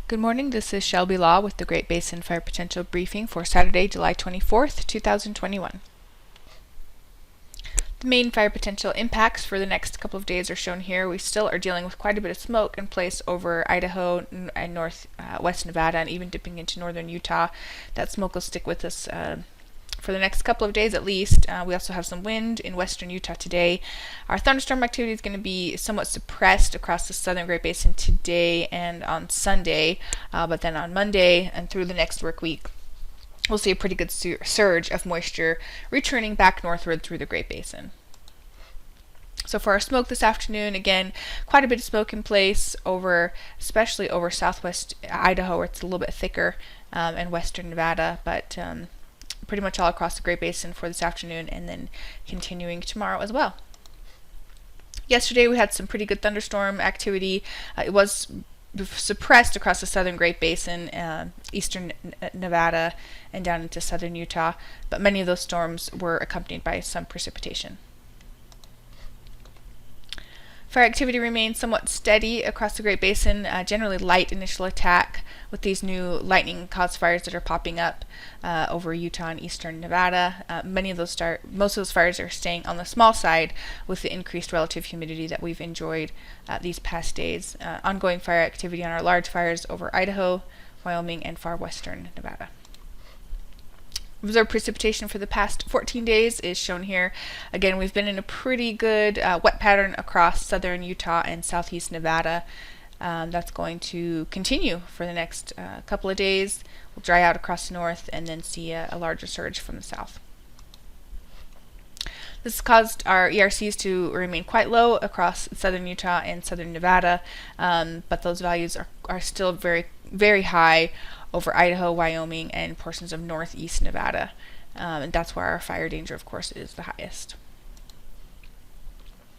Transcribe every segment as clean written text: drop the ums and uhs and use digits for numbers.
Good morning, this is Shelby Law with the Great Basin Fire Potential Briefing for Saturday, July 24th, 2021. The main fire potential impacts for the next couple of days are shown here. We still are dealing with quite a bit of smoke in place over Idaho and northwest Nevada and even dipping into northern Utah. That smoke will stick with us for the next couple of days at least. We also have some wind in western Utah today. Our thunderstorm activity is going to be somewhat suppressed across the southern Great Basin today and on Sunday, but then on Monday and through the next work week, we'll see a pretty good surge of moisture returning back northward through the Great Basin. So for our smoke this afternoon, again, quite a bit of smoke in place especially over southwest Idaho, where it's a little bit thicker, and western Nevada, but pretty much all across the Great Basin for this afternoon and then continuing tomorrow as well. Yesterday we had some pretty good thunderstorm activity. It was suppressed across the southern Great Basin, eastern Nevada, and down into southern Utah, but many of those storms were accompanied by some precipitation. Fire activity remains somewhat steady across the Great Basin, generally light initial attack with these new lightning-caused fires that are popping up over Utah and eastern Nevada. Most of those fires are staying on the small side with the increased relative humidity that we've enjoyed these past days. Ongoing fire activity on our large fires over Idaho, Wyoming, and far western Nevada. Observed precipitation for the past 14 days is shown here. Again, we've been in a pretty good wet pattern across southern Utah and southeast Nevada. That's going to continue for the next couple of days. We'll dry out across the north and then see a larger surge from the south. This has caused our ERCs to remain quite low across southern Utah and southern Nevada, but those values are still very, very high over Idaho, Wyoming, and portions of northeast Nevada. And that's where our fire danger, of course, is the highest.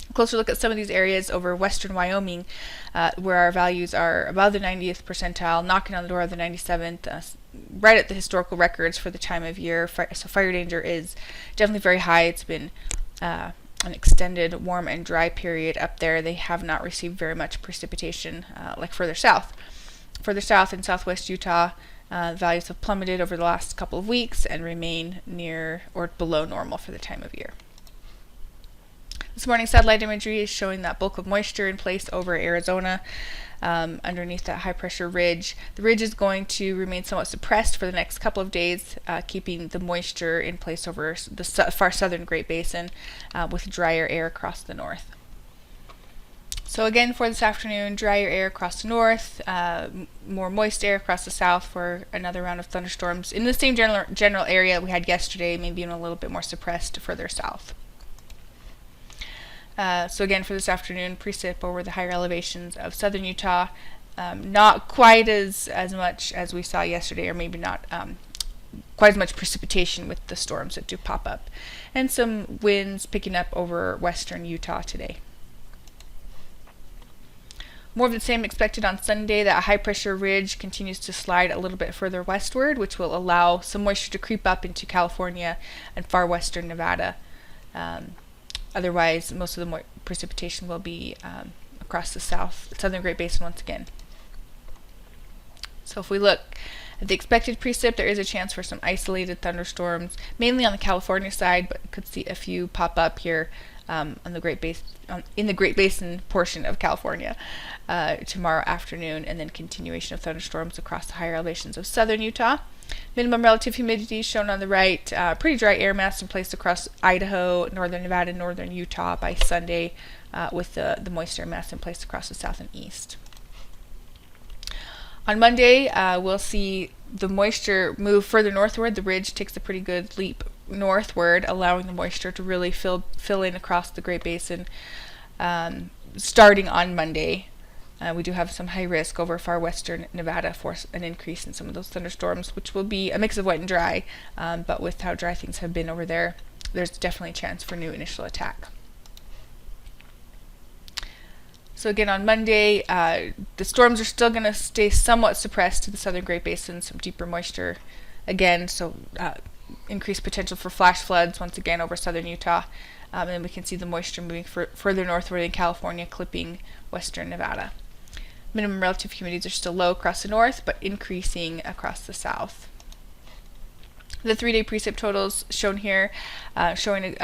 A closer look at some of these areas over western Wyoming, where our values are above the 90th percentile, knocking on the door of the 97th, right at the historical records for the time of year. So fire danger is definitely very high. It's been an extended warm and dry period up there. They have not received very much precipitation like further south. Further south in southwest Utah, values have plummeted over the last couple of weeks and remain near or below normal for the time of year. This morning's satellite imagery is showing that bulk of moisture in place over Arizona underneath that high pressure ridge. The ridge is going to remain somewhat suppressed for the next couple of days, keeping the moisture in place over the far southern Great Basin with drier air across the north. So again, for this afternoon, drier air across the north, more moist air across the south for another round of thunderstorms in the same general area we had yesterday, maybe even a little bit more suppressed further south. So again, for this afternoon, precip over the higher elevations of southern Utah, not quite as much as we saw yesterday, or maybe not quite as much precipitation with the storms that do pop up, and some winds picking up over western Utah today. More of the same expected on Sunday. That high pressure ridge continues to slide a little bit further westward, which will allow some moisture to creep up into California and far western Nevada. Otherwise, most of the precipitation will be across the southern Great Basin once again. So if we look at the expected precip, there is a chance for some isolated thunderstorms, mainly on the California side, but could see a few pop up here on the in the Great Basin portion of California tomorrow afternoon, and then continuation of thunderstorms across the higher elevations of southern Utah. Minimum relative humidity shown on the right. Pretty dry air mass in place across Idaho, northern Nevada, northern Utah by Sunday, with the moist air mass in place across the south and east. On Monday, we'll see the moisture move further northward. The ridge takes a pretty good leap northward, allowing the moisture to really fill in across the Great Basin starting on Monday. We do have some high risk over far western Nevada for an increase in some of those thunderstorms, which will be a mix of wet and dry, but with how dry things have been over there, there's definitely a chance for new initial attack. So again, on Monday, the storms are still going to stay somewhat suppressed to the southern Great Basin, some deeper moisture again, so increased potential for flash floods once again over southern Utah. And then we can see the moisture moving further northward in California, clipping western Nevada. Minimum relative humidities are still low across the north, but increasing across the south. The 3-day precip totals shown here, showing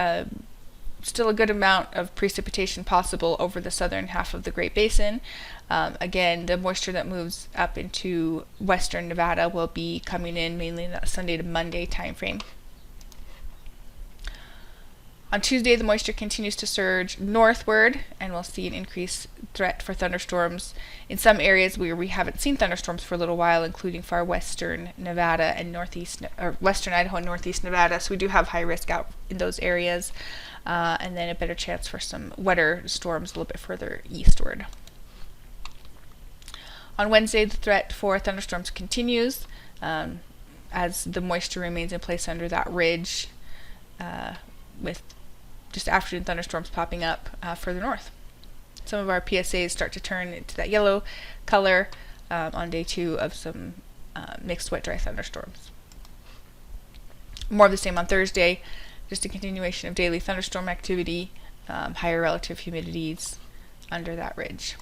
still a good amount of precipitation possible over the southern half of the Great Basin. Again, the moisture that moves up into western Nevada will be coming in mainly in that Sunday to Monday timeframe. On Tuesday, the moisture continues to surge northward, and we'll see an increased threat for thunderstorms in some areas where we haven't seen thunderstorms for a little while, including far western Nevada and western Idaho and northeast Nevada. So we do have high risk out in those areas, and then a better chance for some wetter storms a little bit further eastward. On Wednesday, the threat for thunderstorms continues as the moisture remains in place under that ridge, with just afternoon thunderstorms popping up further north. Some of our PSAs start to turn into that yellow color on day 2 of some mixed wet dry thunderstorms. More of the same on Thursday, just a continuation of daily thunderstorm activity, higher relative humidities under that ridge.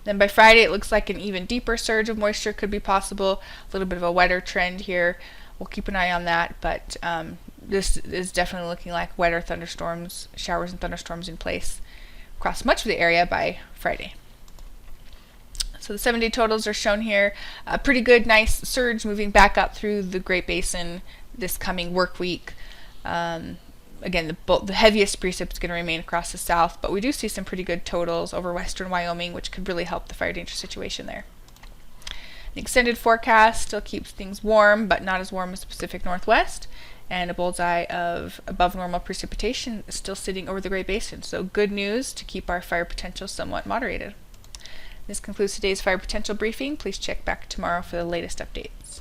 Then by Friday, it looks like an even deeper surge of moisture could be possible, a little bit of a wetter trend here. We'll keep an eye on that, but this is definitely looking like wetter thunderstorms, showers and thunderstorms in place across much of the area by Friday. So the 7-day totals are shown here. A pretty good, nice surge moving back up through the Great Basin this coming work week. Again, the heaviest precip is going to remain across the south, but we do see some pretty good totals over western Wyoming, which could really help the fire danger situation there. The extended forecast still keeps things warm, but not as warm as the Pacific Northwest, and a bullseye of above normal precipitation is still sitting over the Great Basin. So good news to keep our fire potential somewhat moderated. This concludes today's fire potential briefing. Please check back tomorrow for the latest updates.